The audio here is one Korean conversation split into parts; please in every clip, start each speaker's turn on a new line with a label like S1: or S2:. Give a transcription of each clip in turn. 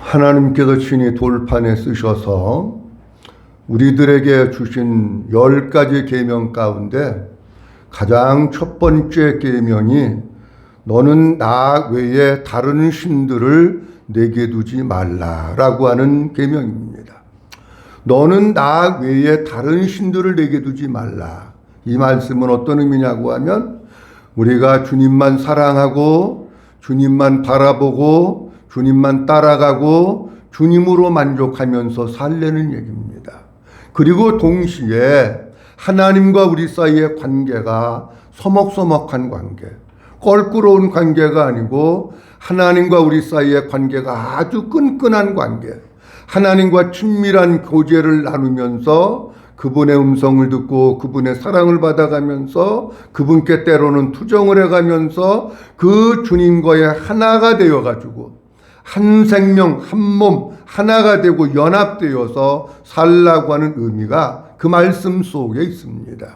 S1: 하나님께서 친히 돌판에 쓰셔서 우리들에게 주신 10가지 계명 가운데 가장 첫 번째 계명이 너는 나 외에 다른 신들을 내게 두지 말라라고 하는 계명입니다. 너는 나 외에 다른 신들을 내게 두지 말라. 이 말씀은 어떤 의미냐고 하면 우리가 주님만 사랑하고 주님만 바라보고 주님만 따라가고 주님으로 만족하면서 살려는 얘기입니다. 그리고 동시에 하나님과 우리 사이의 관계가 서먹서먹한 관계, 껄끄러운 관계가 아니고 하나님과 우리 사이의 관계가 아주 끈끈한 관계, 하나님과 친밀한 교제를 나누면서 그분의 음성을 듣고 그분의 사랑을 받아가면서 그분께 때로는 투정을 해가면서 그 주님과의 하나가 되어가지고 한 생명, 한 몸, 하나가 되고 연합되어서 살라고 하는 의미가 그 말씀 속에 있습니다.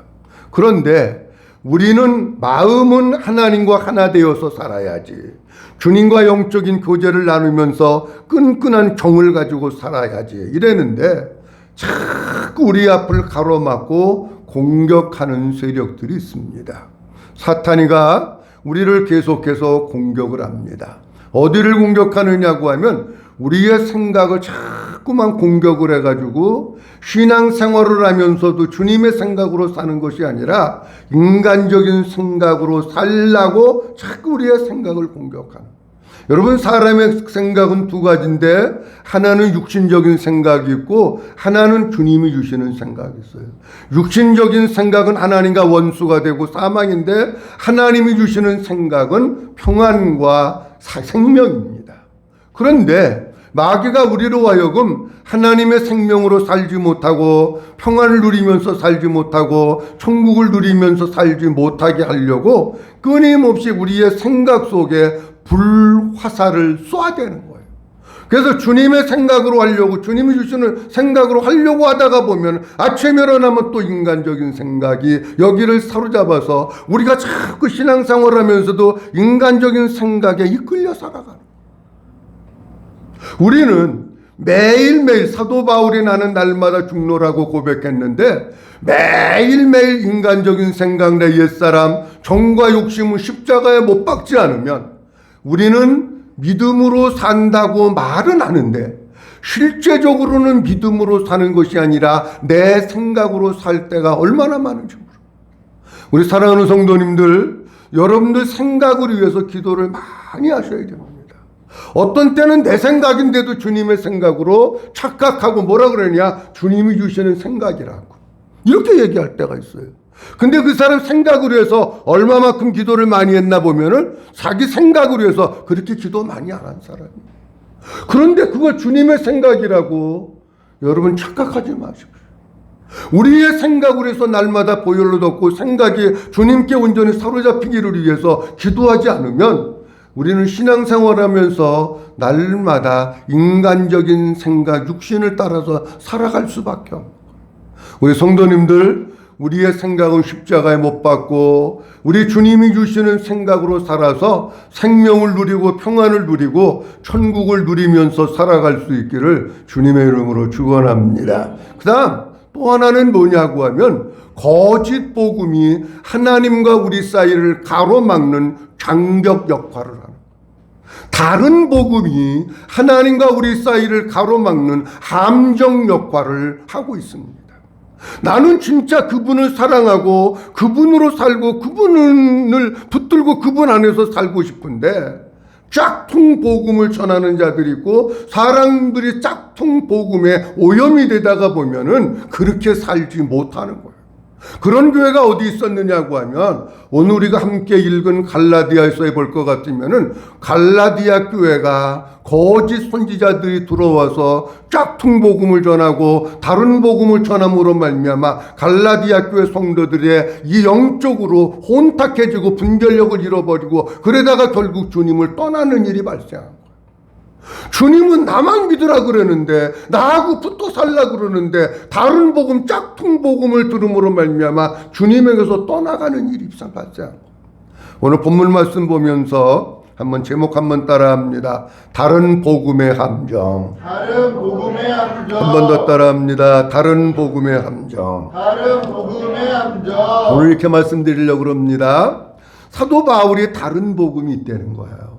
S1: 그런데 우리는 마음은 하나님과 하나 되어서 살아야지, 주님과 영적인 교제를 나누면서 끈끈한 정을 가지고 살아야지 이랬는데 자꾸 우리 앞을 가로막고 공격하는 세력들이 있습니다. 사탄이가 우리를 계속해서 공격을 합니다. 어디를 공격하느냐고 하면 우리의 생각을 자꾸만 공격을 해가지고 신앙생활을 하면서도 주님의 생각으로 사는 것이 아니라 인간적인 생각으로 살라고 자꾸 우리의 생각을 공격하는. 여러분, 사람의 생각은 두 가지인데 하나는 육신적인 생각이 있고 하나는 주님이 주시는 생각이 있어요. 육신적인 생각은 하나님과 원수가 되고 사망인데 하나님이 주시는 생각은 평안과 생명입니다. 그런데 마귀가 우리로 하여금 하나님의 생명으로 살지 못하고 평안을 누리면서 살지 못하고 천국을 누리면서 살지 못하게 하려고 끊임없이 우리의 생각 속에 불화살을 쏘아대는 거예요. 그래서 주님의 생각으로 하려고, 주님이 주시는 생각으로 하려고 하다가 보면 아침에 일어나면 또 인간적인 생각이 여기를 사로잡아서 우리가 자꾸 신앙생활을 하면서도 인간적인 생각에 이끌려 살아가는. 우리는 매일매일 사도 바울이 나는 날마다 죽노라고 고백했는데 매일매일 인간적인 생각, 내 옛사람, 정과 욕심은 십자가에 못 박지 않으면 우리는 믿음으로 산다고 말은 하는데 실제적으로는 믿음으로 사는 것이 아니라 내 생각으로 살 때가 얼마나 많은지 모릅니다. 우리 사랑하는 성도님들, 여러분들 생각을 위해서 기도를 많이 하셔야 됩니다. 어떤 때는 내 생각인데도 주님의 생각으로 착각하고 뭐라 그러냐, 주님이 주시는 생각이라고 이렇게 얘기할 때가 있어요. 근데 그 사람 생각으로 해서 얼마만큼 기도를 많이 했나 보면은 자기 생각으로 해서 그렇게 기도 많이 안 한 사람이에요. 그런데 그걸 주님의 생각이라고 여러분 착각하지 마십시오. 우리의 생각으로 해서 날마다 보혈로 덮고 생각이 주님께 온전히 사로잡히기를 위해서 기도하지 않으면 우리는 신앙생활하면서 날마다 인간적인 생각, 육신을 따라서 살아갈 수밖에 없는 거예요. 우리 성도님들, 우리의 생각은 십자가에 못 박고 우리 주님이 주시는 생각으로 살아서 생명을 누리고 평안을 누리고 천국을 누리면서 살아갈 수 있기를 주님의 이름으로 축원합니다. 그 다음 또 하나는 뭐냐고 하면 거짓 복음이 하나님과 우리 사이를 가로막는 장벽 역할을 하는, 다른 복음이 하나님과 우리 사이를 가로막는 함정 역할을 하고 있습니다. 나는 진짜 그분을 사랑하고 그분으로 살고 그분을 붙들고 그분 안에서 살고 싶은데 짝퉁 복음을 전하는 자들이 있고 사람들이 짝퉁 복음에 오염이 되다가 보면은 그렇게 살지 못하는 거예요. 그런 교회가 어디 있었느냐고 하면 오늘 우리가 함께 읽은 갈라디아에서 볼 것 같으면은 갈라디아 교회가 거짓 선지자들이 들어와서 짝퉁 복음을 전하고 다른 복음을 전함으로 말미암아 갈라디아 교회 성도들의 이 영적으로 혼탁해지고 분별력을 잃어버리고 그러다가 결국 주님을 떠나는 일이 발생한 거예요. 주님은 나만 믿으라 그러는데, 나하고 붙어 살라 그러는데 다른 복음, 짝퉁 복음을 들음으로 말미암아 주님에게서 떠나가는 일이 발생한 거예요. 오늘 본문 말씀 보면서 한번 제목 한번 따라합니다. 다른 복음의 함정.
S2: 다른 복음의 함정.
S1: 한 번 더 따라합니다. 다른 복음의 함정.
S2: 다른 복음의 함정.
S1: 오늘 이렇게 말씀드리려고 합니다. 사도 바울이 다른 복음이 있다는 거예요.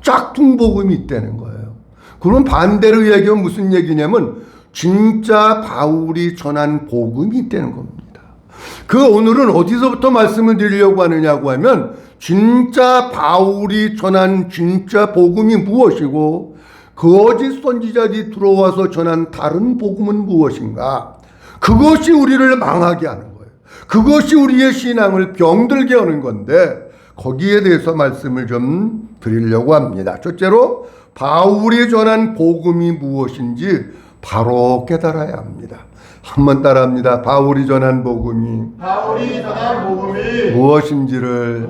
S1: 짝퉁 복음이 있다는 거예요. 그럼 반대로 얘기하면 무슨 얘기냐면 진짜 바울이 전한 복음이 있다는 겁니다. 그 오늘은 어디서부터 말씀을 드리려고 하느냐고 하면 진짜 바울이 전한 진짜 복음이 무엇이고 거짓 선지자들이 들어와서 전한 다른 복음은 무엇인가? 그것이 우리를 망하게 하는 거예요. 그것이 우리의 신앙을 병들게 하는 건데 거기에 대해서 말씀을 좀 드리려고 합니다. 첫째로 바울이 전한 복음이 무엇인지 바로 깨달아야 합니다. 한번 따라합니다. 바울이 전한 복음이 무엇인지를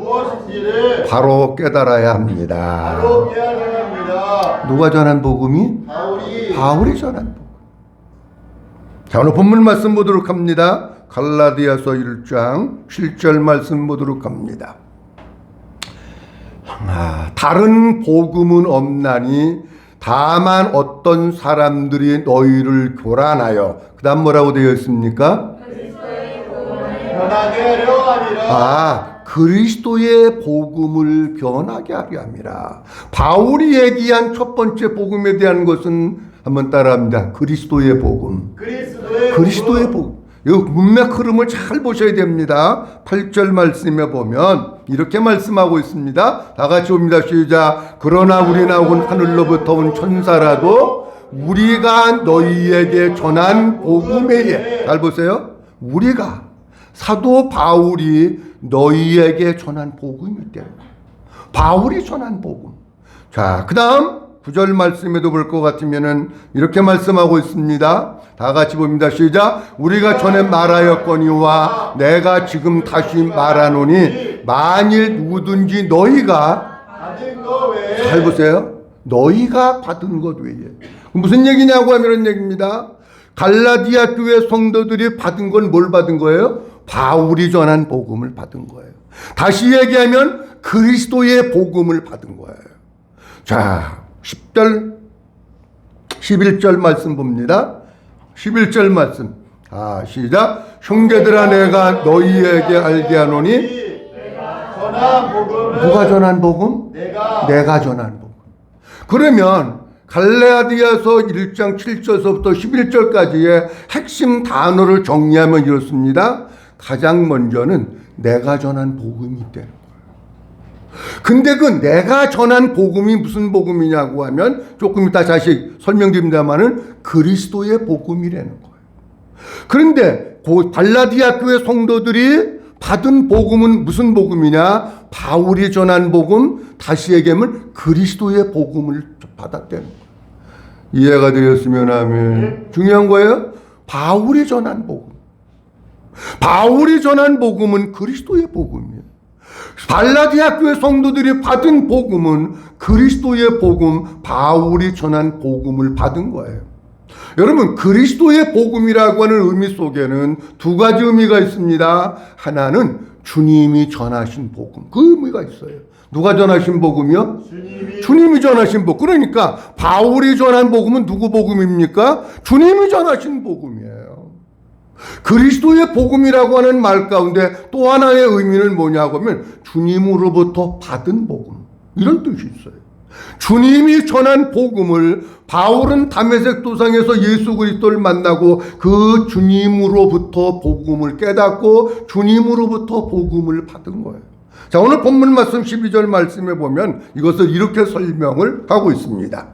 S1: 바로 깨달아야 합니다.
S2: 바로 깨달아야 합니다.
S1: 누가 전한 복음이? 바울이 전한 복음. 자, 오늘 본문 말씀 보도록 합니다. 갈라디아서 1장 7절 말씀 보도록 합니다. 다른 복음은 없나니 다만 어떤 사람들이 너희를 교란하여, 그 다음 뭐라고 되어 있습니까?
S2: 변하게 하려 함이라.
S1: 그리스도의 복음을 변하게 하려 함이라. 바울이 얘기한 첫 번째 복음에 대한 것은 한번 따라합니다. 그리스도의 복음. 그리스도의 복음. 이 문맥 흐름을 잘 보셔야 됩니다. 8절 말씀에 보면 이렇게 말씀하고 있습니다. 다 같이 봅니다. 시작. 그러나 우리나 온 하늘로부터 온 천사라도 우리가 너희에게 전한 복음에, 잘 보세요. 우리가, 사도 바울이 너희에게 전한 복음이 있대요. 바울이 전한 복음. 자, 그 다음 9절 말씀에도 볼 것 같으면은 이렇게 말씀하고 있습니다. 다 같이 봅니다. 시작. 우리가 전에 말하였거니와 내가 지금 다시 말하노니 만일 누구든지 너희가
S2: 받은 것 외에,
S1: 잘 보세요. 너희가 받은 것 외에. 무슨 얘기냐고 하면 이런 얘기입니다. 갈라디아 교회 성도들이 받은 건 뭘 받은 거예요? 바울이 전한 복음을 받은 거예요. 다시 얘기하면 그리스도의 복음을 받은 거예요. 자, 10절 11절 말씀 봅니다. 11절 말씀. 시작. 형제들아 내가 너희에게 알게 하노니,
S2: 전한 복음은
S1: 누가 전한 복음? 내가 전한 복음. 그러면 갈라디아서 1장 7절서부터 11절까지의 핵심 단어를 정리하면 이렇습니다. 가장 먼저는 내가 전한 복음이 있다는 거예요. 근데 그 내가 전한 복음이 무슨 복음이냐고 하면 조금 이따 다시 설명드립니다마는 그리스도의 복음이라는 거예요. 그런데 갈라디아 교회 성도들이 받은 복음은 무슨 복음이냐? 바울이 전한 복음, 다시 얘기하면 그리스도의 복음을 받았다는 거예요. 이해가 되었으면 하면 중요한 거예요. 바울이 전한 복음. 바울이 전한 복음은 그리스도의 복음이에요. 갈라디아 교회 성도들이 받은 복음은 그리스도의 복음, 바울이 전한 복음을 받은 거예요. 여러분, 그리스도의 복음이라고 하는 의미 속에는 두 가지 의미가 있습니다. 하나는 주님이 전하신 복음, 그 의미가 있어요. 누가 전하신 복음이요? 주님이 전하신 복음. 그러니까 바울이 전한 복음은 누구 복음입니까? 주님이 전하신 복음이에요. 그리스도의 복음이라고 하는 말 가운데 또 하나의 의미는 뭐냐고 하면 주님으로부터 받은 복음, 이런 뜻이 있어요. 주님이 전한 복음을 바울은 다메섹 도상에서 예수 그리스도를 만나고 그 주님으로부터 복음을 깨닫고 주님으로부터 복음을 받은 거예요. 자, 오늘 본문 말씀 12절 말씀에 보면 이것을 이렇게 설명을 하고 있습니다.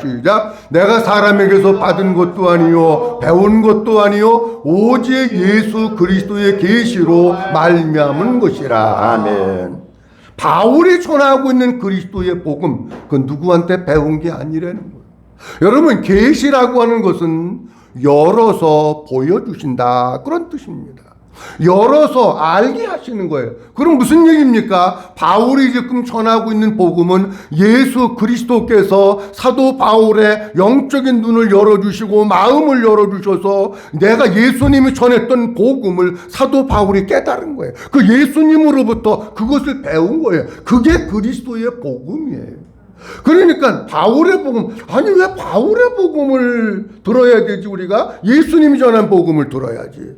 S1: 시작. 내가 사람에게서 받은 것도 아니요 배운 것도 아니요 오직 예수 그리스도의 계시로 말미암은 것이라. 아멘. 바울이 전하고 있는 그리스도의 복음, 그건 누구한테 배운 게 아니라는 거예요. 여러분, 계시라고 하는 것은 열어서 보여주신다, 그런 뜻입니다. 열어서 알게 하시는 거예요. 그럼 무슨 얘기입니까? 바울이 지금 전하고 있는 복음은 예수 그리스도께서 사도 바울의 영적인 눈을 열어주시고 마음을 열어주셔서 내가 예수님이 전했던 복음을 사도 바울이 깨달은 거예요. 그 예수님으로부터 그것을 배운 거예요. 그게 그리스도의 복음이에요. 그러니까 바울의 복음, 아니 왜 바울의 복음을 들어야 되지? 우리가 예수님이 전한 복음을 들어야지.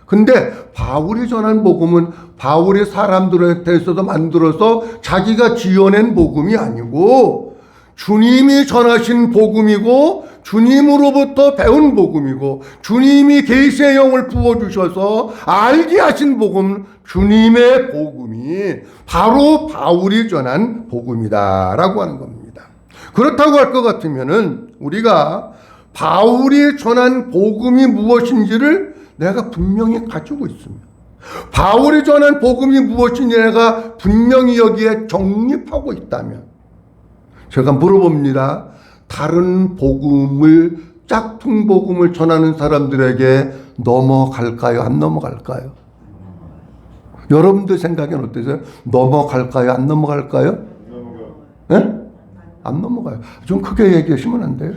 S1: 근데 바울이 전한 복음은 바울이 사람들한테서도 만들어서 자기가 지어낸 복음이 아니고 주님이 전하신 복음이고 주님으로부터 배운 복음이고 주님이 계시의 영을 부어주셔서 알게 하신 복음, 주님의 복음이 바로 바울이 전한 복음이다라고 하는 겁니다. 그렇다고 할 것 같으면은 우리가 바울이 전한 복음이 무엇인지를 내가 분명히 가지고 있습니다. 바울이 전한 복음이 무엇인지 내가 분명히 여기에 정립하고 있다면 제가 물어봅니다. 다른 복음을, 짝퉁 복음을 전하는 사람들에게 넘어갈까요? 안 넘어갈까요? 여러분들 생각엔 어떠세요? 넘어갈까요? 안 넘어갈까요? 네? 안 넘어가요. 좀 크게 얘기하시면 안 돼요?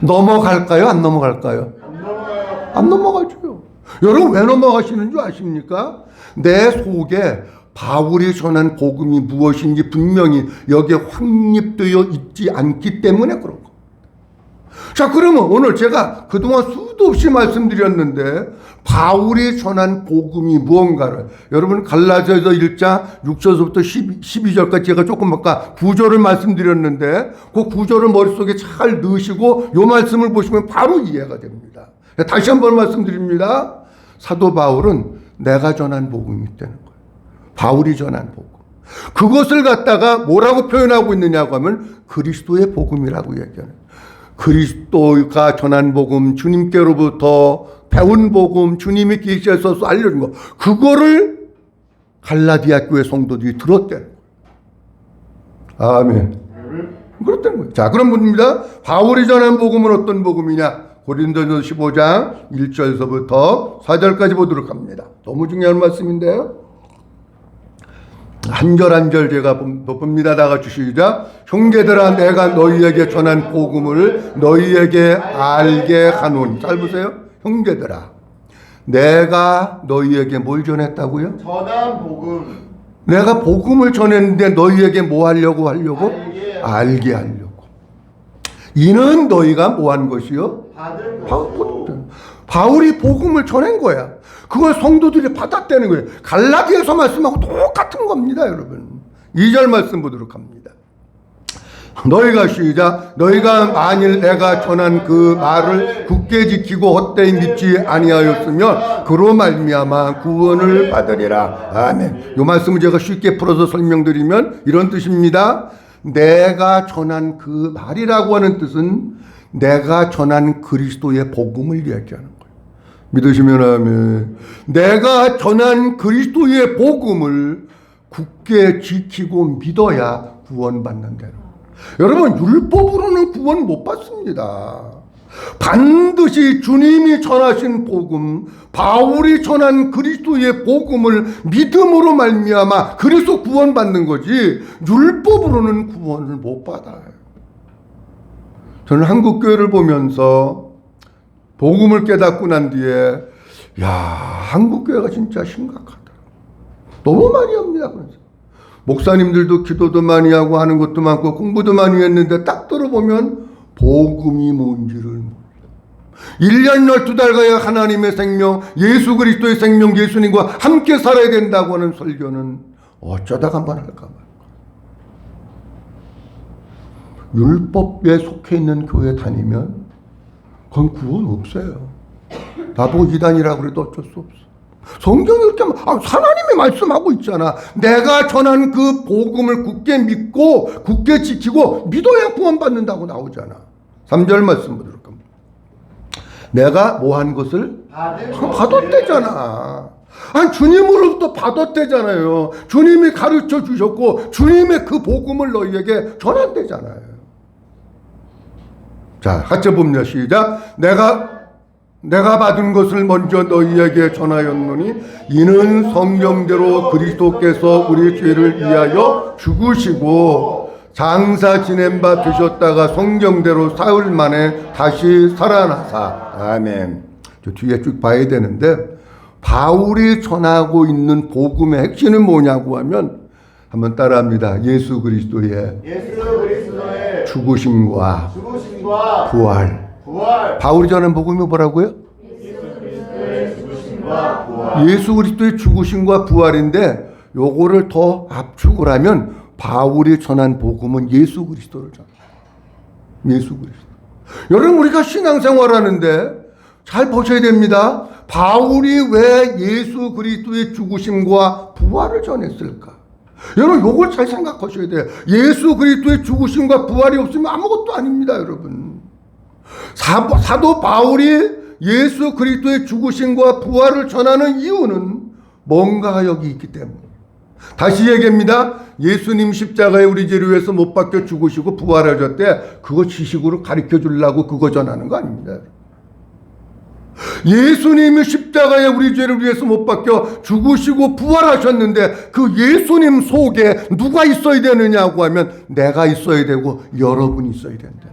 S1: 넘어갈까요? 안 넘어갈까요? 안 넘어가죠. 여러분 왜 넘어가시는 줄 아십니까? 내 속에 바울이 전한 복음이 무엇인지 분명히 여기에 확립되어 있지 않기 때문에 그런 겁니다. 자, 그러면 오늘 제가 그동안 수도 없이 말씀드렸는데 바울이 전한 복음이 무언가를 여러분 갈라디아서 1장 6절부터 12절까지 제가 조금 아까 구절을 말씀드렸는데 그 구절을 머릿속에 잘 넣으시고 이 말씀을 보시면 바로 이해가 됩니다. 다시 한번 말씀드립니다. 사도 바울은 내가 전한 복음이 있다는 거예요. 바울이 전한 복음. 그것을 갖다가 뭐라고 표현하고 있느냐고 하면 그리스도의 복음이라고 얘기하는. 그리스도가 전한 복음, 주님께로부터 배운 복음, 주님이 계시해서 알려준 거. 그거를 갈라디아 교회 성도들이 들었다는 거예요. 아멘. 그렇다는 거예요. 자, 그럼 묻습니다. 바울이 전한 복음은 어떤 복음이냐? 고린도전서 15장 1절서부터 4절까지 보도록 합니다. 너무 중요한 말씀인데요. 한 절 한 절 제가 봅니다. 다 같이 시작. 형제들아 내가 너희에게 전한 복음을 너희에게 알게 하노니. 잘 보세요. 형제들아 내가 너희에게 뭘 전했다고요?
S2: 전한 복음.
S1: 내가 복음을 전했는데 너희에게 뭐 하려고? 알게 하려고. 이는 너희가 뭐 한 것이요? 바울이 복음을 전한 거야. 그걸 성도들이 받았다는 거예요. 갈라디아서 말씀하고 똑같은 겁니다, 여러분. 2절 말씀 보도록 합니다. 너희가 시작. 너희가 만일 내가 전한 그 말을 굳게 지키고 헛되이 믿지 아니하였으면 그로 말미암아 구원을 받으리라. 아멘. 이 말씀을 제가 쉽게 풀어서 설명드리면 이런 뜻입니다. 내가 전한 그 말이라고 하는 뜻은 내가 전한 그리스도의 복음을 이야기하는 거예요. 믿으시면 아멘. 내가 전한 그리스도의 복음을 굳게 지키고 믿어야 구원받는다는 거예요. 여러분 율법으로는 구원 못 받습니다. 반드시 주님이 전하신 복음, 바울이 전한 그리스도의 복음을 믿음으로 말미암아 그래서 구원받는 거지 율법으로는 구원을 못 받아요. 저는 한국 교회를 보면서 복음을 깨닫고 난 뒤에 야, 한국 교회가 진짜 심각하다. 너무 많이 합니다. 그래서 목사님들도 기도도 많이 하고 하는 것도 많고 공부도 많이 했는데 딱 들어보면 복음이 뭔지를 몰라. 1년 12달 가야 하나님의 생명, 예수 그리스도의 생명, 예수님과 함께 살아야 된다고 하는 설교는 어쩌다가 한번 할까 말까. 율법에 속해 있는 교회 다니면 그건 구원 없어요. 나보고 이단이라고 그래도 어쩔 수 없어. 성경이 이렇게 하나님이 말씀하고 있잖아. 내가 전한 그 복음을 굳게 믿고 굳게 지키고 믿어야 구원받는다고 나오잖아. 3절 말씀 보도록 합니다. 내가 뭐 한 것을 받았대잖아. 아니 주님으로부터 받았대잖아요. 주님이 가르쳐 주셨고 주님의 그 복음을 너희에게 전한대잖아요. 자, 같이 봅니다. 시작. 내가 내가 받은 것을 먼저 너희에게 전하였노니 이는 성경대로 그리스도께서 우리 죄를 위하여 죽으시고 장사 지낸 바 되셨다가 성경대로 사흘 만에 다시 살아나사. 아멘. 저 뒤에 쭉 봐야 되는데, 바울이 전하고 있는 복음의 핵심은 뭐냐고 하면 한번 따라합니다. 예수 그리스도의 죽으심과 부활. 바울이 전한 복음이 뭐라고요? 예수 그리스도의 죽으심과 부활인데, 요거를 더 압축을 하면 바울이 전한 복음은 예수 그리스도를 전합니다. 예수 그리스도. 여러분, 우리가 신앙생활하는데 잘 보셔야 됩니다. 바울이 왜 예수 그리스도의 죽으심과 부활을 전했을까? 여러분, 요걸 잘 생각하셔야 돼요. 예수 그리스도의 죽으심과 부활이 없으면 아무것도 아닙니다, 여러분. 사도 바울이 예수 그리스도의 죽으심과 부활을 전하는 이유는 뭔가가 여기 있기 때문에. 다시 얘기합니다. 예수님 십자가에 우리 죄를 위해서 못 박혀 죽으시고 부활하셨대. 그거 지식으로 가르쳐 주려고 그거 전하는 거 아닙니다. 예수님이 십자가에 우리 죄를 위해서 못 박혀 죽으시고 부활하셨는데, 그 예수님 속에 누가 있어야 되느냐고 하면 내가 있어야 되고 여러분이 있어야 된다.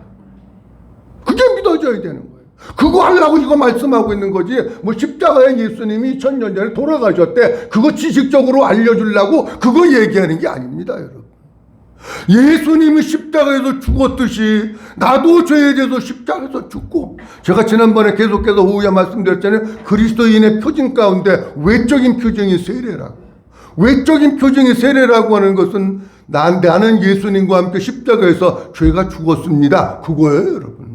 S1: 그게 믿어져야 되는 거예요. 그거 하려고 이거 말씀하고 있는 거지. 뭐 십자가에 예수님이 2000년 전에 돌아가셨대, 그거 지식적으로 알려주려고 그거 얘기하는 게 아닙니다, 여러분. 예수님이 십자가에서 죽었듯이 나도 죄에 대해서 십자가에서 죽고, 제가 지난번에 계속해서 오후에 말씀드렸잖아요. 그리스도인의 표징 가운데 외적인 표징이 세례라고. 외적인 표징이 세례라고 하는 것은 나는 예수님과 함께 십자가에서 죄가 죽었습니다, 그거예요, 여러분.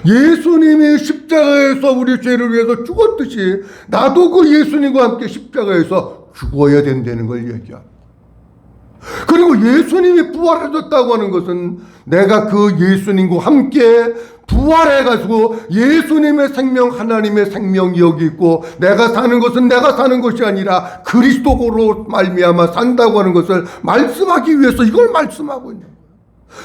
S1: 예수님이 십자가에서 우리 죄를 위해서 죽었듯이 나도 그 예수님과 함께 십자가에서 죽어야 된다는 걸 얘기합니다. 그리고 예수님이 부활하셨다고 하는 것은 내가 그 예수님과 함께 부활해가지고 예수님의 생명, 하나님의 생명이 여기 있고, 내가 사는 것은 내가 사는 것이 아니라 그리스도로 말미암아 산다고 하는 것을 말씀하기 위해서 이걸 말씀하고 있는 거예요.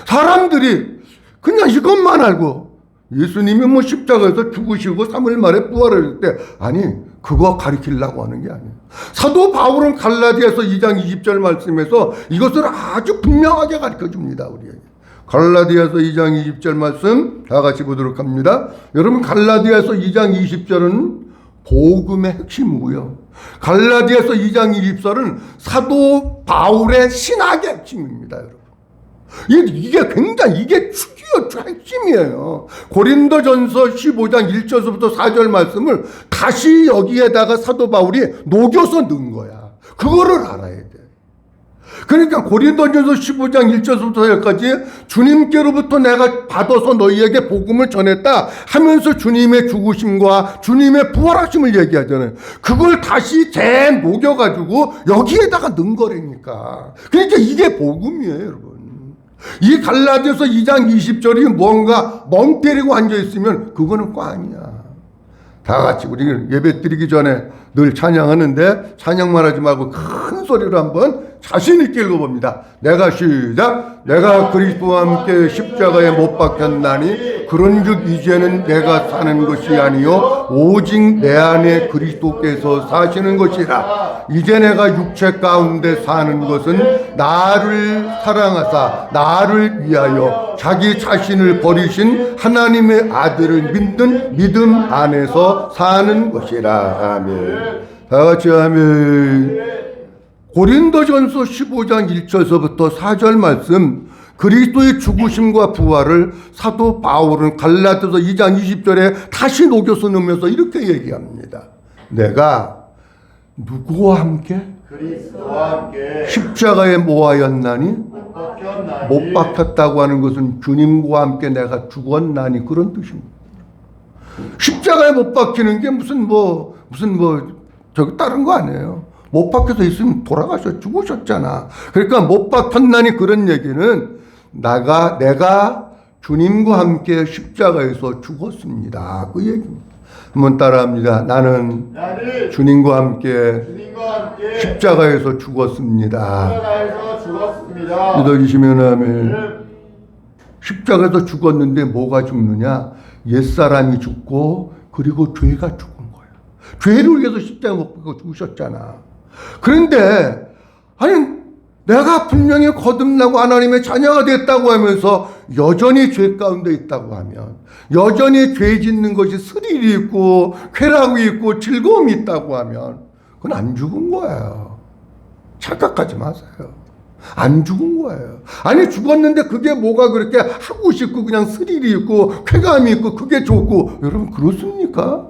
S1: 사람들이 그냥 이것만 알고 예수님이 뭐 십자가에서 죽으시고 3일 만에 부활할 때, 아니, 그거 가리키려고 하는 게 아니에요. 사도 바울은 갈라디아서 2장 20절 말씀에서 이것을 아주 분명하게 가르쳐 줍니다, 우리에게. 갈라디아서 2장 20절 말씀 다 같이 보도록 합니다. 여러분, 갈라디아서 2장 20절은 복음의 핵심이고요. 갈라디아서 2장 20절은 사도 바울의 신학의 핵심입니다, 여러분. 이게 굉장히, 이게 축이요, 핵심이에요. 고린도전서 15장 1절부터 4절 말씀을 다시 여기에다가 사도 바울이 녹여서 넣은 거야. 그거를 알아야 돼. 그러니까 고린도전서 15장 1절부터 4절까지 주님께로부터 내가 받아서 너희에게 복음을 전했다 하면서 주님의 죽으심과 주님의 부활하심을 얘기하잖아요. 그걸 다시 녹여가지고 여기에다가 넣은 거라니까. 그러니까 이게 복음이에요, 여러분. 이 갈라디아서 2장 20절이 뭔가 멍 때리고 앉아있으면 그거는 꽝이야. 다 같이 우리 예배 드리기 전에 늘 찬양하는데, 찬양만 하지 말고 큰 소리로 한번 자신 있게 읽어봅니다. 내가 시작. 내가 그리스도와 함께 십자가에 못 박혔나니 그런즉 이제는 내가 사는 것이 아니요 오직 내 안에 그리스도께서 사시는 것이라. 이제 내가 육체 가운데 사는 것은 나를 사랑하사 나를 위하여 자기 자신을 버리신 하나님의 아들을 믿는 믿음 안에서 사는 것이라. 아멘. 다 같이 아멘. 고린도전서 15장 1절서부터 4절 말씀, 그리스도의 죽으심과 부활을 사도 바울은 갈라디아서 2장 20절에 다시 녹여서 넣으면서 이렇게 얘기합니다. 내가 누구와 함께?
S2: 그리스도와 함께
S1: 십자가에 모아였나니? 못 박혔다고 하는 것은 주님과 함께 내가 죽었나니, 그런 뜻입니다. 십자가에 못 박히는 게 무슨 저기 다른 거 아니에요. 못 박혀서 있으면 죽으셨잖아. 그러니까 못 박혔나니, 그런 얘기는 내가 주님과 함께 십자가에서 죽었습니다, 그 얘기입니다. 한번 따라합니다. 나는 주님과 함께 십자가에서 죽었습니다. 믿어주시면 아멘. 십자가에서 죽었는데 뭐가 죽느냐? 옛사람이 죽고 그리고 죄가 죽은 거예요. 죄를 위해서 십자가 못 박고 죽으셨잖아. 그런데 아니 내가 분명히 거듭나고 하나님의 자녀가 됐다고 하면서 여전히 죄 가운데 있다고 하면, 여전히 죄 짓는 것이 스릴이 있고 쾌락이 있고 즐거움이 있다고 하면 그건 안 죽은 거예요. 착각하지 마세요. 안 죽은 거예요. 아니 죽었는데 그게 뭐가 그렇게 하고 싶고 그냥 스릴이 있고 쾌감이 있고 그게 좋고, 여러분 그렇습니까?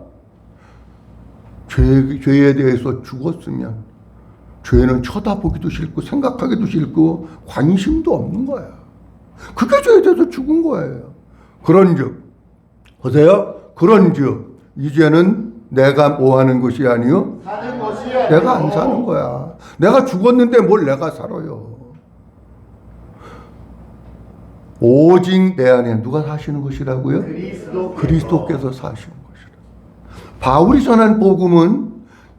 S1: 죄에 대해서 죽었으면 죄는 쳐다보기도 싫고 생각하기도 싫고 관심도 없는 거야. 그게 죄에 대해서 죽은 거예요. 그런즉 보세요. 그런즉 이제는 내가 뭐 하는 것이 아니요,
S2: 사는 것이 아니요.
S1: 내가 안 사는 거야. 내가 죽었는데 뭘 내가 살아요. 오직 내 안에 누가 사시는 것이라고요? 그리스도께서 사시는 것이라. 바울이 전한 복음은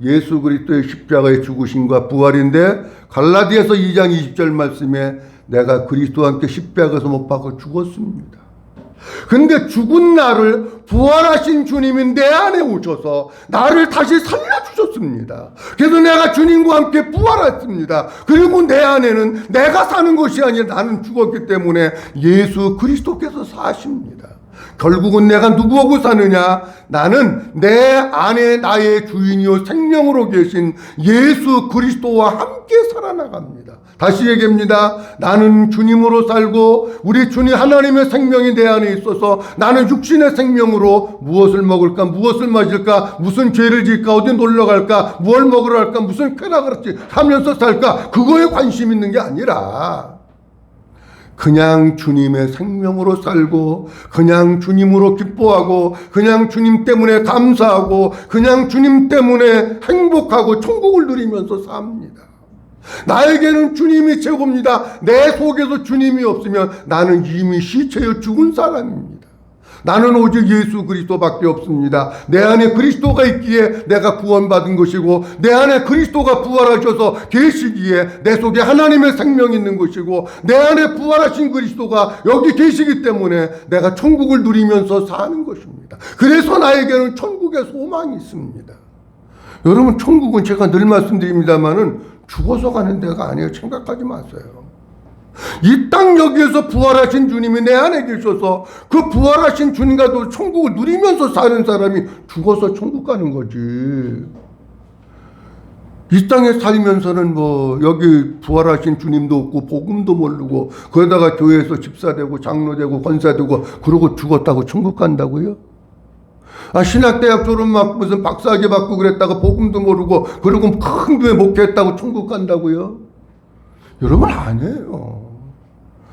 S1: 예수 그리스도의 십자가의 죽으심과 부활인데, 갈라디아서 2장 20절 말씀에 내가 그리스도와 함께 십자가에서 못 박아 죽었습니다. 근데 죽은 나를 부활하신 주님이 내 안에 오셔서 나를 다시 살려주셨습니다. 그래서 내가 주님과 함께 부활했습니다. 그리고 내 안에는 내가 사는 것이 아니라 나는 죽었기 때문에 예수 그리스도께서 사십니다. 결국은 내가 누구하고 사느냐? 나는 내 안에 나의 주인이요 생명으로 계신 예수 그리스도와 함께 살아나갑니다. 다시 얘기합니다. 나는 주님으로 살고 우리 주님 하나님의 생명이 내 안에 있어서 나는 육신의 생명으로 무엇을 먹을까, 무엇을 마실까, 무슨 죄를 지을까, 어디 놀러 갈까, 무엇을 먹으러 갈까, 무슨 쾌락을 하면서 살까, 그거에 관심 있는 게 아니라 그냥 주님의 생명으로 살고, 그냥 주님으로 기뻐하고, 그냥 주님 때문에 감사하고, 그냥 주님 때문에 행복하고 천국을 누리면서 삽니다. 나에게는 주님이 최고입니다. 내 속에서 주님이 없으면 나는 이미 시체여 죽은 사람입니다. 나는 오직 예수 그리스도밖에 없습니다. 내 안에 그리스도가 있기에 내가 구원받은 것이고, 내 안에 그리스도가 부활하셔서 계시기에 내 속에 하나님의 생명이 있는 것이고, 내 안에 부활하신 그리스도가 여기 계시기 때문에 내가 천국을 누리면서 사는 것입니다. 그래서 나에게는 천국의 소망이 있습니다. 여러분, 천국은 제가 늘 말씀드립니다마는 죽어서 가는 데가 아니에요. 생각하지 마세요. 이 땅 여기에서 부활하신 주님이 내 안에 계셔서 그 부활하신 주님과도 천국을 누리면서 사는 사람이 죽어서 천국 가는 거지. 이 땅에 살면서는 뭐 여기 부활하신 주님도 없고 복음도 모르고 그러다가 교회에서 집사되고 장로되고 권사되고 그러고 죽었다고 천국 간다고요? 아, 신학대학 졸업 막 무슨 박사학위 받고 그랬다가 복음도 모르고 그러고 큰 교회 목회했다고 천국 간다고요? 여러분 아니에요.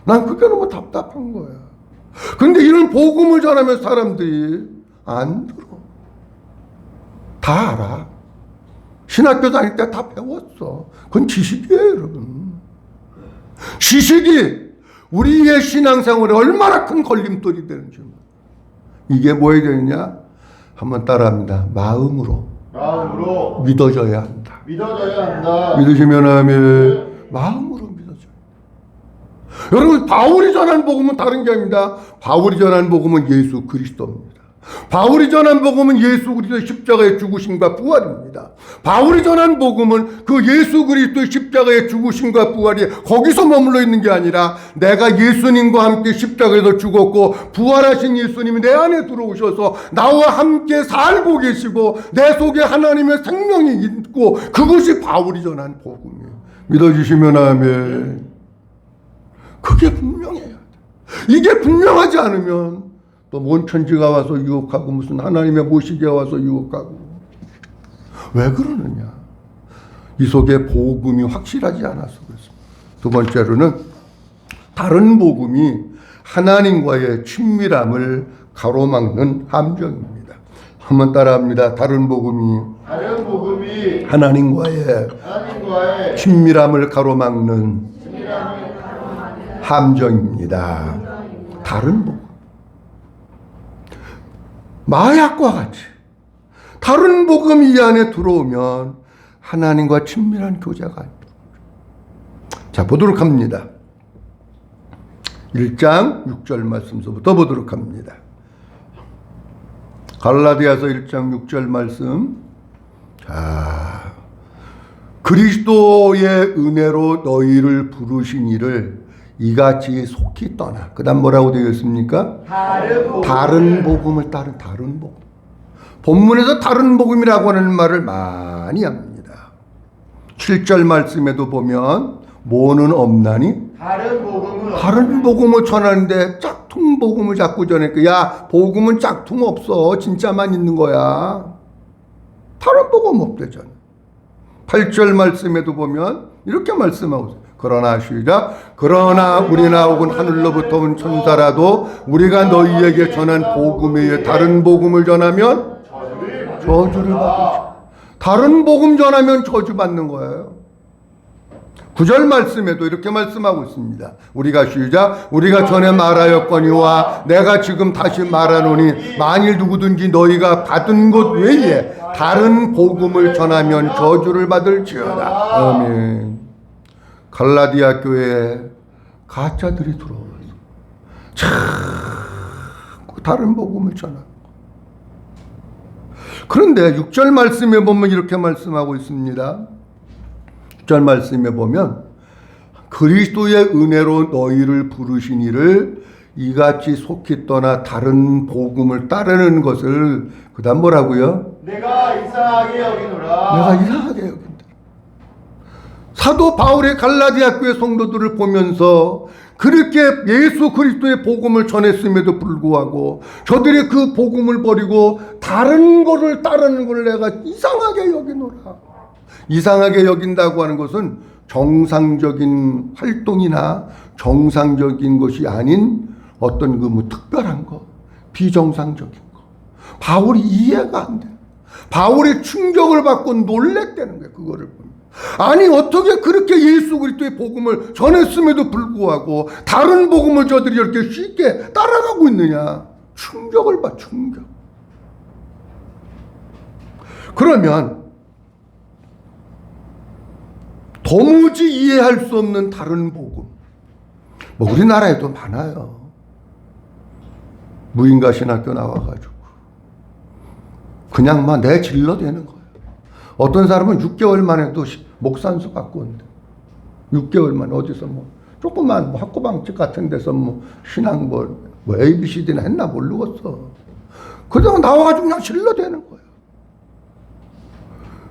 S1: 난 그게 너무 답답한 거야. 근데 이런 복음을 전하면 사람들이 안 들어. 다 알아. 신학교 다닐 때 다 배웠어. 그건 지식이에요, 여러분. 지식이 우리의 신앙생활에 얼마나 큰 걸림돌이 되는지. 이게 뭐해야 되느냐? 한번 따라합니다. 마음으로 믿어져야 한다. 믿으시면 하면 마음으로 믿어져요. 여러분, 바울이 전한 복음은 다른 게 아닙니다. 바울이 전한 복음은 예수 그리스도입니다. 바울이 전한 복음은 예수 그리스도의 십자가의 죽으심과 부활입니다. 바울이 전한 복음은 그 예수 그리스도의 십자가의 죽으심과 부활이 거기서 머물러 있는 게 아니라 내가 예수님과 함께 십자가에서 죽었고 부활하신 예수님이 내 안에 들어오셔서 나와 함께 살고 계시고 내 속에 하나님의 생명이 있고, 그것이 바울이 전한 복음이에요. 믿어주시면 아멘. 그게 분명해야 돼. 이게 분명하지 않으면 또 뭔 천지가 와서 유혹하고 무슨 하나님의 모시기가 와서 유혹하고. 왜 그러느냐? 이 속에 복음이 확실하지 않아서 그렇습니다. 두 번째로는 다른 복음이 하나님과의 친밀함을 가로막는 함정입니다. 한번 따라합니다. 다른 복음이 하나님과의 친밀함을 가로막는 함정입니다. 다른 복음. 마약과 같이 다른 복음이 이 안에 들어오면 하나님과 친밀한 교제가 안 돼요. 자, 보도록 합니다. 1장 6절 말씀서부터 보도록 합니다. 갈라디아서 1장 6절 말씀. 자, 그리스도의 은혜로 너희를 부르신 이를 이같이 속히 떠나. 그 다음 뭐라고 되어 있습니까? 다른 복음을 따른 다른 복음. 본문에서 다른 복음이라고 하는 말을 많이 합니다. 7절 말씀에도 보면 뭐는 없나니? 다른 복음을 전하는데 짝퉁 복음을 자꾸 전하니까 야, 복음은 짝퉁 없어. 진짜만 있는 거야. 다른 복음 없대잖아. 8절 말씀에도 보면 이렇게 말씀하고 있어요. 그러나 시작. 그러나 우리나 혹은 하늘로부터 온 천사라도 우리가 너희에게 전한 복음 외에 다른 복음을 전하면 저주를 받으시오. 다른 복음 전하면 저주 받는 거예요. 9절 말씀에도 이렇게 말씀하고 있습니다. 우리가 시작. 우리가 전에 말하였거니와 내가 지금 다시 말하노니 만일 누구든지 너희가 받은 것 외에 다른 복음을 전하면 저주를 받을지어다. 아멘. 갈라디아 교회에 가짜들이 들어와서 자꾸 다른 복음을 전하고. 그런데 6절 말씀에 보면 이렇게 말씀하고 있습니다. 6절 말씀에 보면 그리스도의 은혜로 너희를 부르신 이를 이같이 속히 떠나 다른 복음을 따르는 것을 그 다음 뭐라고요?
S2: 내가 이상하게 여기노라.
S1: 내가 이상하게 여긴다. 사도 바울의 갈라디아 교회 성도들을 보면서 그렇게 예수 그리스도의 복음을 전했음에도 불구하고 저들이 그 복음을 버리고 다른 거를 따르는 걸 내가 이상하게 여기노라. 이상하게 여긴다고 하는 것은 정상적인 활동이나 정상적인 것이 아닌 어떤 그 뭐 특별한 거, 비정상적인 거. 바울이 이해가 안 돼. 바울이 충격을 받고 놀랬다는 거예요. 그거를 보면. 아니 어떻게 그렇게 예수 그리스도의 복음을 전했음에도 불구하고 다른 복음을 저들이 이렇게 쉽게 따라가고 있느냐. 충격을 받, 충격. 그러면 도무지 이해할 수 없는 다른 복음. 뭐 우리나라에도 많아요. 무인가 신학교 나와가지고 그냥 막 내 질러 되는 거예요. 어떤 사람은 6개월 만에도 목산수 받고 온대. 6개월 만에 어디서 뭐 조그만 뭐 학구방집 같은 데서 뭐 신앙 뭐 ABCD나 했나 모르겠어. 그냥 나와가지고 그냥 질러 되는 거예요.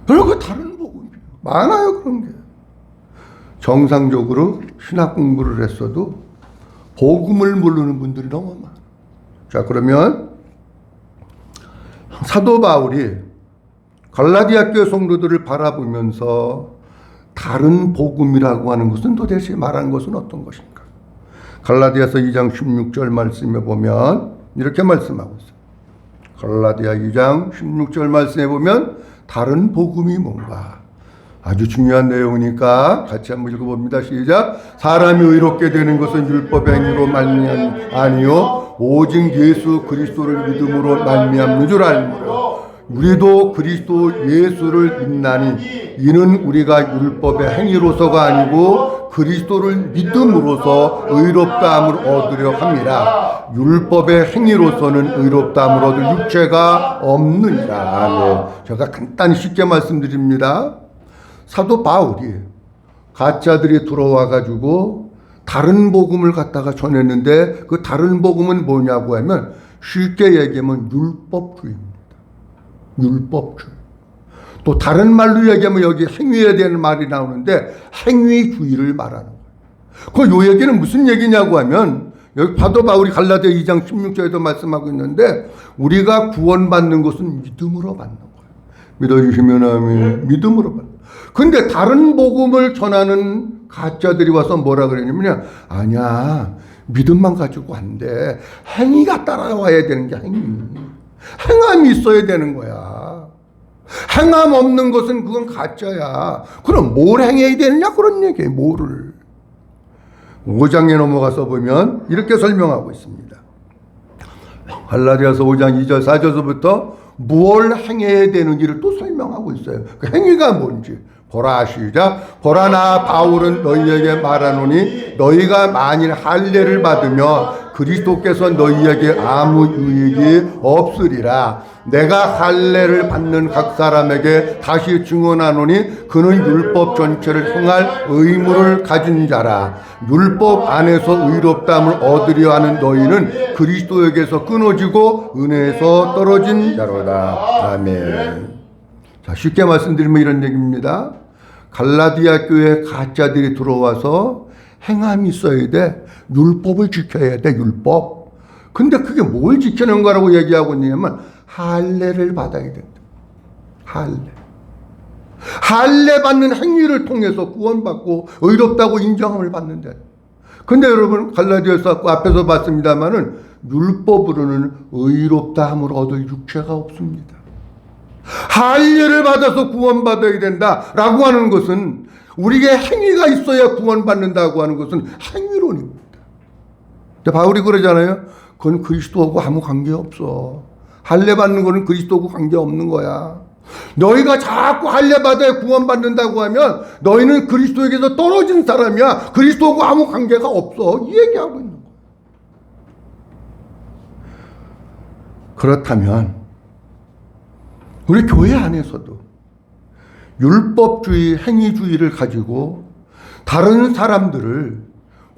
S1: 그리고 다른 복음이 많아요. 그런 게. 정상적으로 신학 공부를 했어도 복음을 모르는 분들이 너무 많아요. 자, 그러면 사도 바울이 갈라디아 교회 성도들을 바라보면서 다른 복음이라고 하는 것은 도대체 말한 것은 어떤 것인가? 갈라디아서 2장 16절 말씀에 보면 이렇게 말씀하고 있어요. 갈라디아 2장 16절 말씀에 보면 다른 복음이 뭔가? 아주 중요한 내용이니까 같이 한번 읽어봅니다. 시작. 사람이 의롭게 되는 것은 율법의 행위로 말미암 아니요 오직 예수 그리스도를 믿음으로 말미암는 줄 알므로 우리도 그리스도 예수를 믿나니 이는 우리가 율법의 행위로서가 아니고 그리스도를 믿음으로써 의롭다함을 얻으려 함이라. 율법의 행위로서는 의롭다함을 얻을 육체가 없느니라. 제가 간단히 쉽게 말씀드립니다. 사도 바울이 가짜들이 들어와 가지고 다른 복음을 갖다가 전했는데 그 다른 복음은 뭐냐고 하면 쉽게 얘기하면 율법주의입니다. 율법주의. 또 다른 말로 얘기하면 여기 행위에 대한 말이 나오는데 행위주의를 말하는 거예요. 그 요 얘기는 무슨 얘기냐고 하면 여기 사도 바울이 갈라디아 2장 16절에도 말씀하고 있는데 우리가 구원받는 것은 믿음으로 받는 거예요. 믿어주시면 아멘. 믿음으로 받는 거예요. 근데 다른 복음을 전하는 가짜들이 와서 뭐라 그러냐면 아니야 믿음만 가지고 안 돼. 행위가 따라와야 되는 게 행위. 행함이 있어야 되는 거야. 행함 없는 것은 그건 가짜야. 그럼 뭘 행해야 되느냐 그런 얘기예요. 뭐를. 5장에 넘어가서 보면 이렇게 설명하고 있습니다. 갈라디아서 5장 2절 4절서부터 무엇을 행해야 되는지를 또 설명하고 있어요. 그 행위가 뭔지. 보라 시작. 보라 나 바울은 너희에게 말하노니 너희가 만일 할례를 받으며 그리스도께서 너희에게 아무 유익이 없으리라. 내가 할례를 받는 각 사람에게 다시 증언하노니 그는 율법 전체를 행할 의무를 가진 자라. 율법 안에서 의롭다함을 얻으려 하는 너희는 그리스도에게서 끊어지고 은혜에서 떨어진 자로다. 아멘. 자, 쉽게 말씀드리면 이런 얘기입니다. 갈라디아 교회에 가짜들이 들어와서 행함이 있어야 돼. 율법을 지켜야 돼. 율법. 근데 그게 뭘 지키는 거라고 얘기하고 있냐면 할례를 받아야 된다. 할례 받는 행위를 통해서 구원받고 의롭다고 인정함을 받는다. 근데 여러분 갈라디아서 앞에서 봤습니다마는 율법으로는 의롭다함을 얻을 육체가 없습니다. 할례를 받아서 구원받아야 된다라고 하는 것은 우리에게 행위가 있어야 구원받는다고 하는 것은 행위론입니다. 바울이 그러잖아요. 그건 그리스도하고 아무 관계없어. 할례 받는 거는 그리스도하고 관계없는 거야. 너희가 자꾸 할례 받아야 구원받는다고 하면 너희는 그리스도에게서 떨어진 사람이야. 그리스도하고 아무 관계가 없어. 이 얘기하고 있는 거야. 그렇다면 우리 교회 안에서도 율법주의, 행위주의를 가지고 다른 사람들을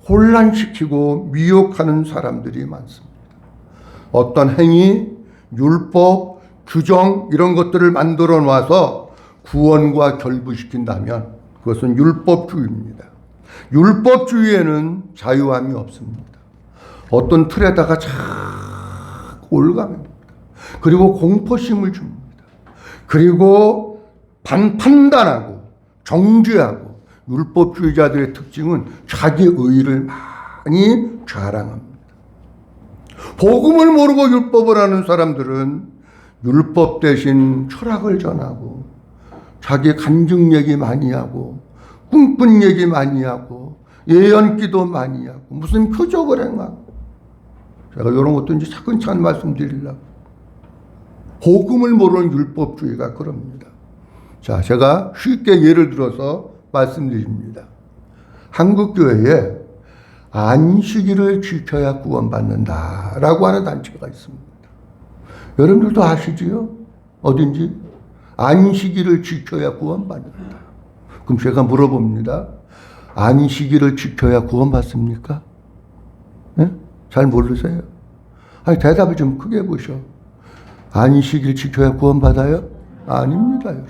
S1: 혼란시키고 미혹하는 사람들이 많습니다. 어떤 행위, 율법, 규정 이런 것들을 만들어 놔서 구원과 결부시킨다면 그것은 율법주의입니다. 율법주의에는 자유함이 없습니다. 어떤 틀에다가 자꾸 올가맵니다. 그리고 공포심을 줍니다. 그리고 판단하고 정죄하고. 율법주의자들의 특징은 자기 의의를 많이 자랑합니다. 복음을 모르고 율법을 하는 사람들은 율법 대신 철학을 전하고 자기 간증 얘기 많이 하고 꿈꾼 얘기 많이 하고 예언기도 많이 하고 무슨 표적을 행하고. 제가 이런 것도 이제 차근차근 말씀드리려고. 복음을 모르는 율법주의가 그럽니다. 자, 제가 쉽게 예를 들어서 말씀드립니다. 한국교회에 안식일을 지켜야 구원받는다라고 하는 단체가 있습니다. 여러분들도 아시지요? 어딘지? 안식일을 지켜야 구원받는다. 그럼 제가 물어봅니다. 안식일을 지켜야 구원받습니까? 네? 잘 모르세요? 아니, 대답을 좀 크게 보셔. 안식일 지켜야 구원받아요? 아닙니다, 여러분.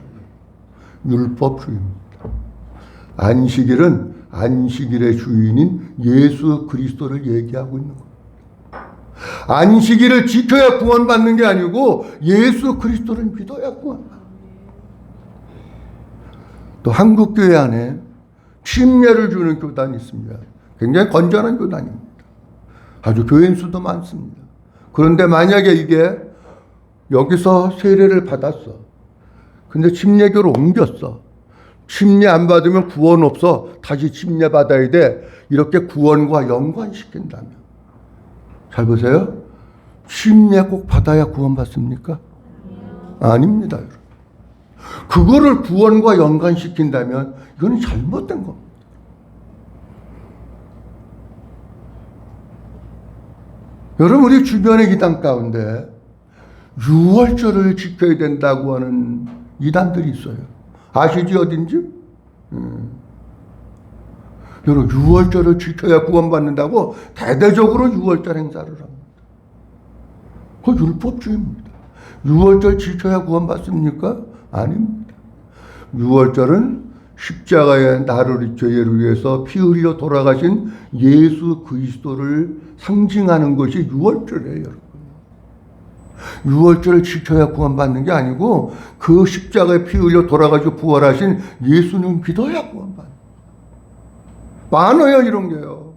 S1: 율법주의입니다. 안식일은 안식일의 주인인 예수 그리스도를 얘기하고 있는 겁니다. 안식일을 지켜야 구원받는 게 아니고 예수 그리스도를 믿어야 구원받는 거예요. 또 한국교회 안에 침례를 주는 교단이 있습니다. 굉장히 건전한 교단입니다. 아주 교인 수도 많습니다. 그런데 만약에 이게 여기서 세례를 받았어. 근데 침례교로 옮겼어. 침례 안 받으면 구원 없어. 다시 침례 받아야 돼. 이렇게 구원과 연관시킨다면. 잘 보세요. 침례 꼭 받아야 구원 받습니까? 아닙니다, 여러분. 그거를 구원과 연관시킨다면 이건 잘못된 겁니다. 여러분, 우리 주변의 이단 가운데 유월절을 지켜야 된다고 하는 이단들이 있어요. 아시지 어딘지? 여러분, 유월절을 지켜야 구원받는다고 대대적으로 유월절 행사를 합니다. 그거 율법주의입니다. 유월절 지켜야 구원받습니까? 아닙니다. 유월절은 십자가의 나를 죄를 위해서 피 흘려 돌아가신 예수 그리스도를 상징하는 것이 유월절이에요, 여러분. 유월절을 지켜야 구원받는 게 아니고 그 십자가에 피 흘려 돌아가시고 부활하신 예수는 믿어야 구원받는. 많아요, 이런 게요.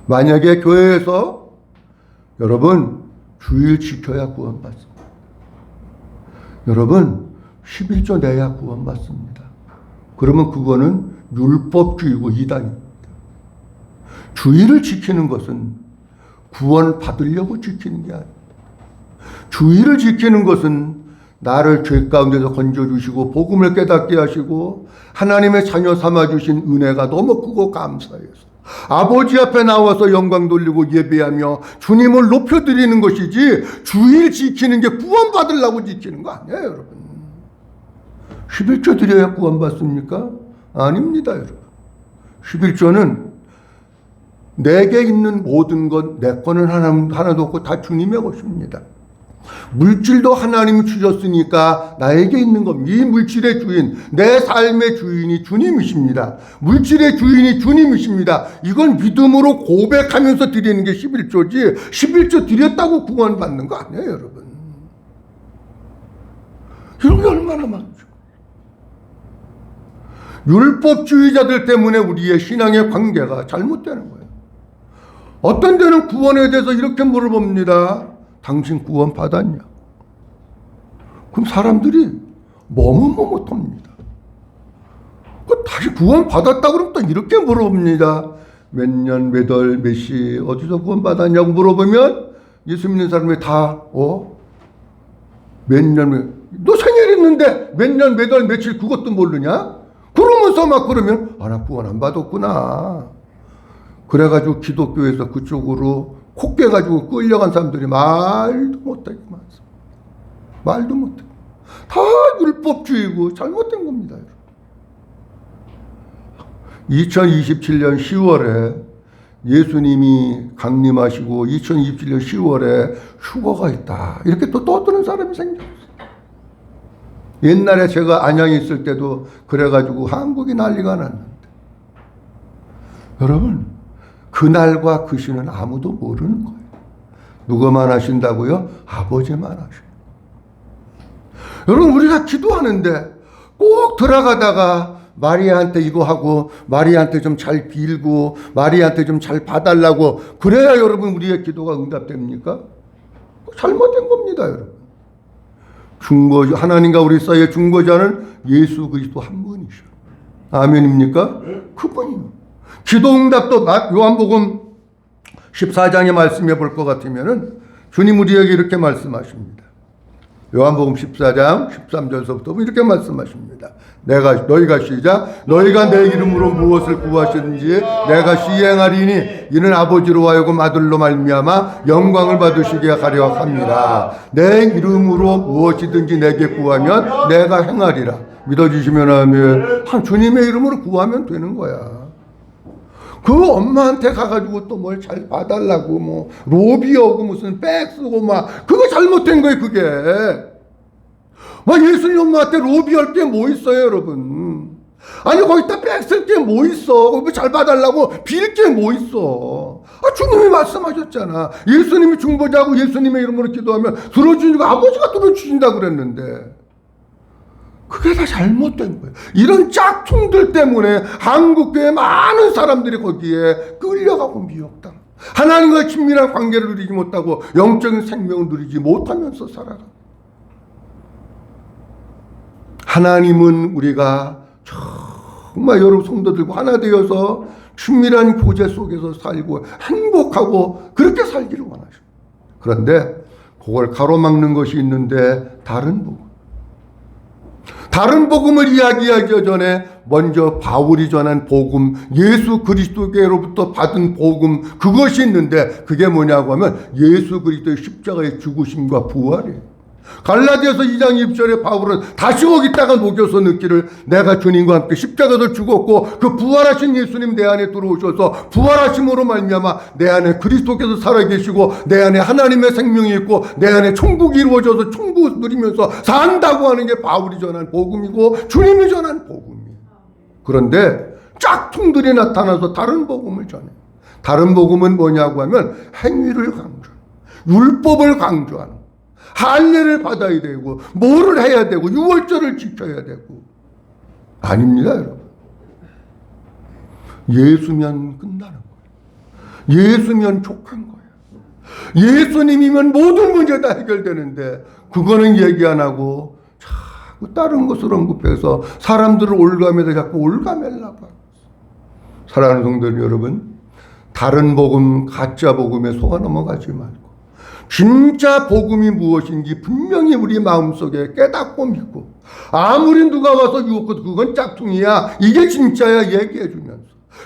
S1: 만약에 교회에서 여러분 주일 지켜야 구원받습니다. 여러분 11조 내야 구원받습니다. 그러면 그거는 율법주의고 이단입니다. 주일을 지키는 것은 구원 받으려고 지키는 게 아닙니다. 주일을 지키는 것은 나를 죄 가운데서 건져주시고 복음을 깨닫게 하시고 하나님의 자녀 삼아주신 은혜가 너무 크고 감사해서 아버지 앞에 나와서 영광 돌리고 예배하며 주님을 높여드리는 것이지 주일 지키는 게 구원받으려고 지키는 거 아니에요, 여러분. 11조 드려야 구원받습니까? 아닙니다, 여러분. 11조는 내게 있는 모든 것, 내 거는 하나도 없고 다 주님의 것입니다. 물질도 하나님이 주셨으니까 나에게 있는 것, 이 물질의 주인, 내 삶의 주인이 주님이십니다. 물질의 주인이 주님이십니다. 이건 믿음으로 고백하면서 드리는 게 11조지 11조 드렸다고 구원받는 거 아니에요, 여러분. 이런 게 얼마나 많죠. 율법주의자들 때문에 우리의 신앙의 관계가 잘못되는 거예요. 어떤 데는 구원에 대해서 이렇게 물어봅니다. 당신 구원 받았냐? 그럼 사람들이 머뭇머뭇합니다. 다시 구원 받았다 그러면 또 이렇게 물어봅니다. 몇 년, 몇 월, 몇 시, 어디서 구원 받았냐고 물어보면 예수 믿는 사람이 다 몇 년, 너 생일 있는데 몇 년, 몇 월, 며칠 그것도 모르냐? 그러면서 막 그러면 나 구원 안 받았구나. 그래가지고 기독교에서 그쪽으로 코 깨가지고 끌려간 사람들이 말도 못하게 많습니다. 말도 못해. 다 율법주의고 잘못된 겁니다. 2027년 10월에 예수님이 강림하시고 2027년 10월에 휴거가 있다. 이렇게 또 떠드는 사람이 생겼어요. 옛날에 제가 안양에 있을 때도 그래가지고 한국이 난리가 났는데 여러분 그날과 그 시는 아무도 모르는 거예요. 누가만 하신다고요? 아버지만 하셔요. 여러분 우리가 기도하는데 꼭 들어가다가 마리아한테 이거 하고 마리아한테 좀 잘 빌고 마리아한테 좀 잘 봐달라고 그래야 여러분 우리의 기도가 응답됩니까? 잘못된 겁니다, 여러분. 중보자 하나님과 우리 사이의 중보자는 예수 그리스도 한 분이셔. 아멘입니까? 그분이요. 기도응답도 요한복음 14장에 말씀해 볼 것 같으면은 주님 우리에게 이렇게 말씀하십니다. 요한복음 14장 13절서부터 이렇게 말씀하십니다. 너희가 시작. 너희가 내 이름으로 무엇을 구하시든지 내가 시행하리니 이는 아버지로 하여금 아들로 말미암아 영광을 받으시게 하려 합니다. 내 이름으로 무엇이든지 내게 구하면 내가 행하리라. 믿어주시면 하면 주님의 이름으로 구하면 되는 거야. 그 엄마한테 가가지고 또 뭘 잘 봐달라고 뭐 로비하고 무슨 백 쓰고 막 그거 잘못된 거예요. 그게 막 예수님 엄마한테 로비할 게 뭐 있어요, 여러분? 아니 거기다 백 쓸 게 뭐 있어? 거기 잘 봐달라고 빌 게 뭐 있어? 주님이 말씀하셨잖아. 예수님이 중보자고 예수님의 이름으로 기도하면 들어주니까 아버지가 들어주신다 그랬는데. 그게 다 잘못된 거예요. 이런 짝퉁들 때문에 한국교회 많은 사람들이 거기에 끌려가고 미혹당. 하나님과의 친밀한 관계를 누리지 못하고 영적인 생명을 누리지 못하면서 살아가. 하나님은 우리가 정말 여러 성도들과 하나 되어서 친밀한 교제 속에서 살고 행복하고 그렇게 살기를 원하십니다. 그런데 그걸 가로막는 것이 있는데 다른 복음을 이야기하기 전에 먼저 바울이 전한 복음, 예수 그리스도께로부터 받은 복음, 그것이 있는데 그게 뭐냐고 하면 예수 그리스도의 십자가의 죽으심과 부활이에요. 갈라디아서 2장 2절에 바울은 다시 거기다가 녹여서 느끼를 내가 주님과 함께 십자가도 죽었고 그 부활하신 예수님 내 안에 들어오셔서 부활하심으로 말미암아 내 안에 그리스도께서 살아계시고 내 안에 하나님의 생명이 있고 내 안에 천국이 이루어져서 천국 누리면서 산다고 하는 게 바울이 전한 복음이고 주님이 전한 복음이에요. 그런데 짝퉁들이 나타나서 다른 복음을 전해요. 다른 복음은 뭐냐고 하면 행위를 강조하는, 율법을 할례를 받아야 되고 뭐를 해야 되고 유월절을 지켜야 되고 아닙니다, 여러분. 예수면 끝나는 거예요. 예수면 족한 거예요. 예수님이면 모든 문제 다 해결되는데 그거는 얘기 안 하고 자꾸 다른 것을 언급해서 사람들을 올가매다 자꾸 올가매려고. 사랑하는 성도 여러분, 다른 복음, 가짜 복음에 속아 넘어가지 말고 진짜 복음이 무엇인지 분명히 우리 마음속에 깨닫고 믿고, 아무리 누가 와서 유혹해도 그건 짝퉁이야, 이게 진짜야 얘기해 주면서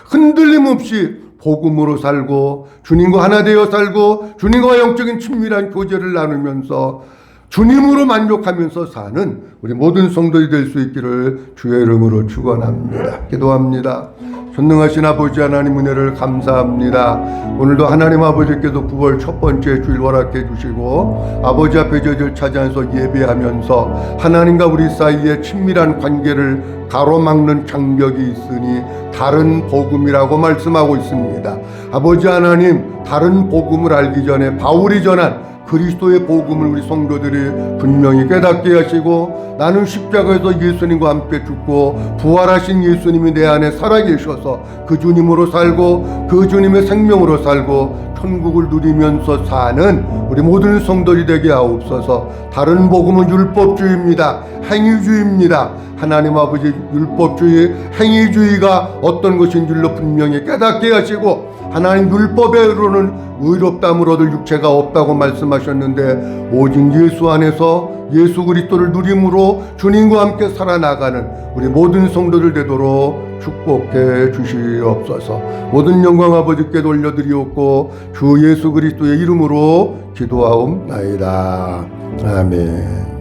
S1: 흔들림 없이 복음으로 살고, 주님과 하나 되어 살고, 주님과 영적인 친밀한 교제를 나누면서 주님으로 만족하면서 사는 우리 모든 성도들이 될 수 있기를 주의 이름으로 축원합니다. 기도합니다. 전능하신 아버지 하나님 은혜를 감사합니다. 오늘도 하나님 아버지께서 9월 첫 번째 주일 허락해 주시고, 아버지 앞에 저희를 찾아서 예배하면서 하나님과 우리 사이에 친밀한 관계를 가로막는 장벽이 있으니 다른 복음이라고 말씀하고 있습니다. 아버지 하나님, 다른 복음을 알기 전에 바울이 전한 그리스도의 복음을 우리 성도들이 분명히 깨닫게 하시고, 나는 십자가에서 예수님과 함께 죽고 부활하신 예수님이 내 안에 살아계셔서 그 주님으로 살고 그 주님의 생명으로 살고 천국을 누리면서 사는 우리 모든 성도들이 되게 하옵소서. 다른 복음은 율법주의입니다. 행위주의입니다. 하나님 아버지, 율법주의, 행위주의가 어떤 것인 줄로 분명히 깨닫게 하시고, 하나님 율법으로는 의롭다함을 얻을 육체가 없다고 말씀하셨는데, 오직 예수 안에서 예수 그리스도를 누림으로 주님과 함께 살아나가는 우리 모든 성도들 되도록 축복해 주시옵소서. 모든 영광 아버지께 돌려드리옵고 주 예수 그리스도의 이름으로 기도하옵나이다. 아멘.